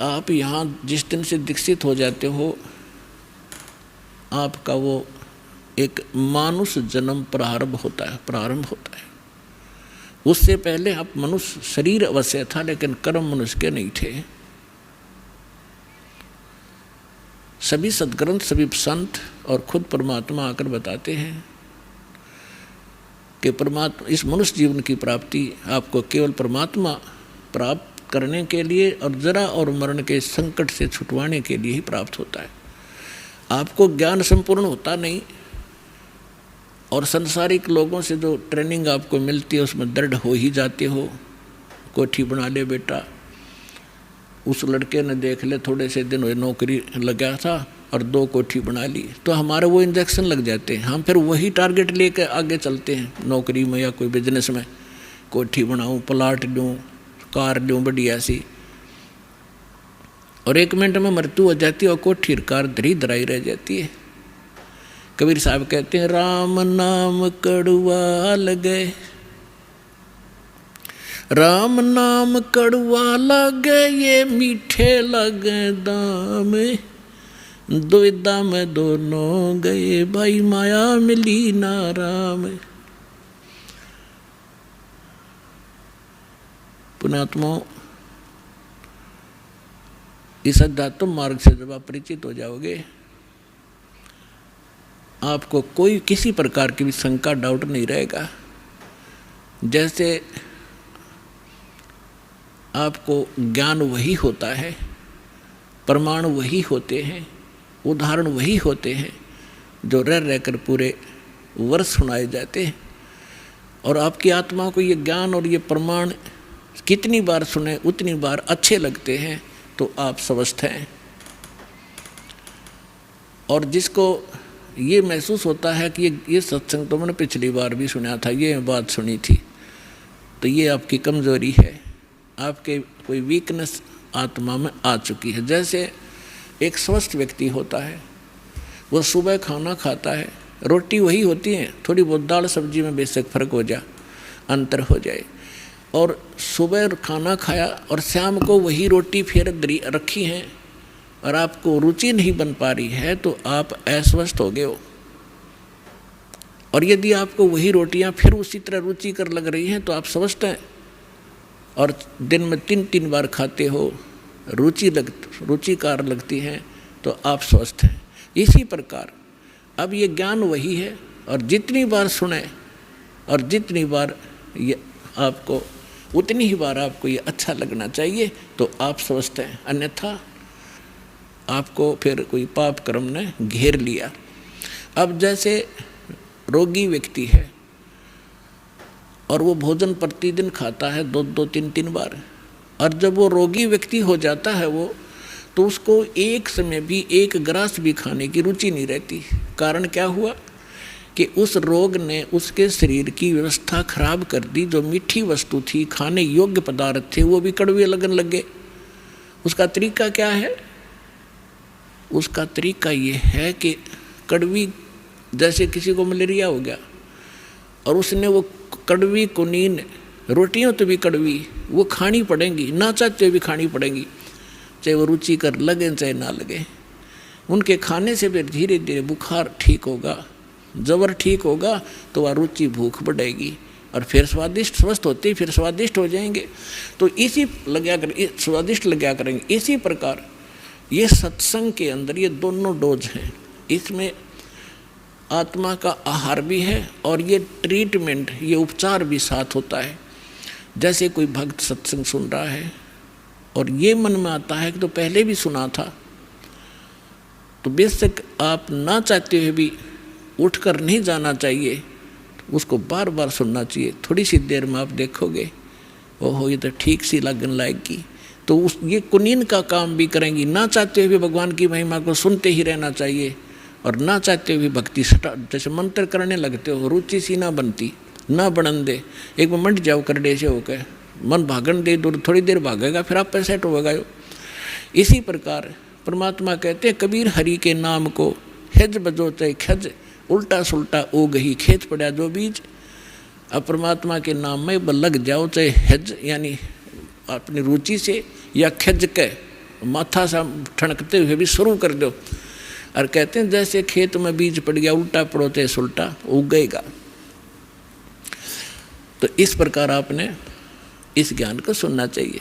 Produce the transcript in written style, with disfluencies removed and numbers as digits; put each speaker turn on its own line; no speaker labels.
आप यहाँ जिस दिन से दीक्षित हो जाते हो, आपका वो एक मानुष जन्म प्रारंभ होता है। उससे पहले आप मनुष्य शरीर अवश्य था, लेकिन कर्म मनुष्य के नहीं थे। सभी सद्ग्रंथ, सभी संत और खुद परमात्मा आकर बताते हैं कि परमात्मा, इस मनुष्य जीवन की प्राप्ति आपको केवल परमात्मा प्राप्त करने के लिए और जरा और मरण के संकट से छुटवाने के लिए ही प्राप्त होता है। आपको ज्ञान संपूर्ण होता नहीं, और संसारिक लोगों से जो ट्रेनिंग आपको मिलती है उसमें दृढ़ हो ही जाते हो। कोठी बना ले बेटा, उस लड़के ने देख ले थोड़े से दिन हुए नौकरी लगा था और 2 कोठी बना ली, तो हमारे वो इंजेक्शन लग जाते हैं। हम फिर वही टारगेट लेके आगे चलते हैं नौकरी में या कोई बिजनेस में। कोठी बनाऊं, प्लाट लूँ, कार लूँ बढ़िया सी, और 1 मिनट में मृत्यु हो जाती है और कोठी कार धरी धराई रह जाती है। कबीर साहब कहते हैं, राम नाम कड़वा लगे, राम नाम कड़वा लगे, ये मीठे लगे दाम, दुविधा में दोनों गए, भाई माया मिली ना राम। पुणात्मा, इस अध्यात्म मार्ग से जब आप परिचित हो जाओगे, आपको कोई किसी प्रकार की भी शंका, डाउट नहीं रहेगा। जैसे आपको ज्ञान वही होता है, प्रमाण वही होते हैं, उदाहरण वही होते हैं जो रह रहकर पूरे वर्ष सुनाए जाते हैं। और आपकी आत्मा को ये ज्ञान और ये प्रमाण कितनी बार सुने उतनी बार अच्छे लगते हैं, तो आप स्वस्थ हैं। और जिसको ये महसूस होता है कि ये सत्संग तो मैंने पिछली बार भी सुना था, ये बात सुनी थी, तो ये आपकी कमज़ोरी है, आपके कोई वीकनेस आत्मा में आ चुकी है। जैसे एक स्वस्थ व्यक्ति होता है, वो सुबह खाना खाता है, रोटी वही होती है, थोड़ी बहुत दाल सब्जी में बेशक फर्क हो जाए, अंतर हो जाए, और सुबह खाना खाया और शाम को वही रोटी फिर रखी है और आपको रुचि नहीं बन पा रही है, तो आप अस्वस्थ हो गए हो। और यदि आपको वही रोटियां फिर उसी तरह रुचिकर लग रही हैं, तो आप स्वस्थ हैं। और दिन में 3-3 बार खाते हो, रुचिकार लगती हैं, तो आप स्वस्थ हैं। इसी प्रकार अब ये ज्ञान वही है, और जितनी बार सुने और जितनी बार ये आपको, उतनी ही बार आपको ये अच्छा लगना चाहिए, तो आप स्वस्थ हैं। अन्यथा आपको फिर कोई पाप कर्म ने घेर लिया। अब जैसे रोगी व्यक्ति है और वो भोजन प्रतिदिन खाता है 2-2, 3-3 बार, और जब वो रोगी व्यक्ति हो जाता है वो, तो उसको एक समय भी 1 ग्रास भी खाने की रुचि नहीं रहती। कारण क्या हुआ कि उस रोग ने उसके शरीर की व्यवस्था खराब कर दी। जो मीठी वस्तु थी, खाने योग्य पदार्थ थे, वो भी कड़वे लगने लगे। उसका तरीका क्या है? उसका तरीका ये है कि कड़वी, जैसे किसी को मलेरिया हो गया और उसने वो कड़वी कुनीन, रोटियां तो भी कड़वी, वो खानी पड़ेंगी, ना चाहते भी खानी पड़ेंगी, चाहे वो रुचि कर लगे चाहे ना लगे। उनके खाने से फिर धीरे धीरे बुखार ठीक होगा, जबर ठीक होगा, तो वह रुचि भूख बढ़ेगी और फिर स्वादिष्ट, स्वस्थ होते ही फिर स्वादिष्ट हो जाएंगे। तो इसी स्वादिष्ट लगा करेंगे। इसी प्रकार ये सत्संग के अंदर ये दोनों डोज हैं। इसमें आत्मा का आहार भी है और ये ट्रीटमेंट, ये उपचार भी साथ होता है। जैसे कोई भक्त सत्संग सुन रहा है और ये मन में आता है कि तो पहले भी सुना था, तो बेशक आप ना चाहते हुए भी उठकर नहीं जाना चाहिए, उसको बार बार सुनना चाहिए। थोड़ी सी देर में आप देखोगे, ओहो ये तो ठीक सी लगन लाएगी, तो ये कुनीन का काम भी करेंगी। ना चाहते हुए भगवान की महिमा को सुनते ही रहना चाहिए, और ना चाहते हुए भक्ति जैसे मंत्र करने लगते हो, रुचि सी ना बनती, ना बनन दे। एक बार मंड जाओ करडे से होकर, मन भागन दे, दूर थोड़ी देर भागेगा, फिर आप सेट होगा। इसी प्रकार परमात्मा कहते हैं, कबीर हरि के नाम को हेज बजो चाहे खज, उल्टा सुल्टा ओ गही खेत पड़ा जो बीज। अब परमात्मा के नाम में लग जाओ, चाहे हेज यानी अपनी रुचि से, या खज के माथा सा ठनकते हुए भी शुरू कर दो। और कहते हैं जैसे खेत में बीज पड़ गया, उल्टा पड़ो तो उल्टा उगेगा। तो इस प्रकार आपने इस ज्ञान को सुनना चाहिए।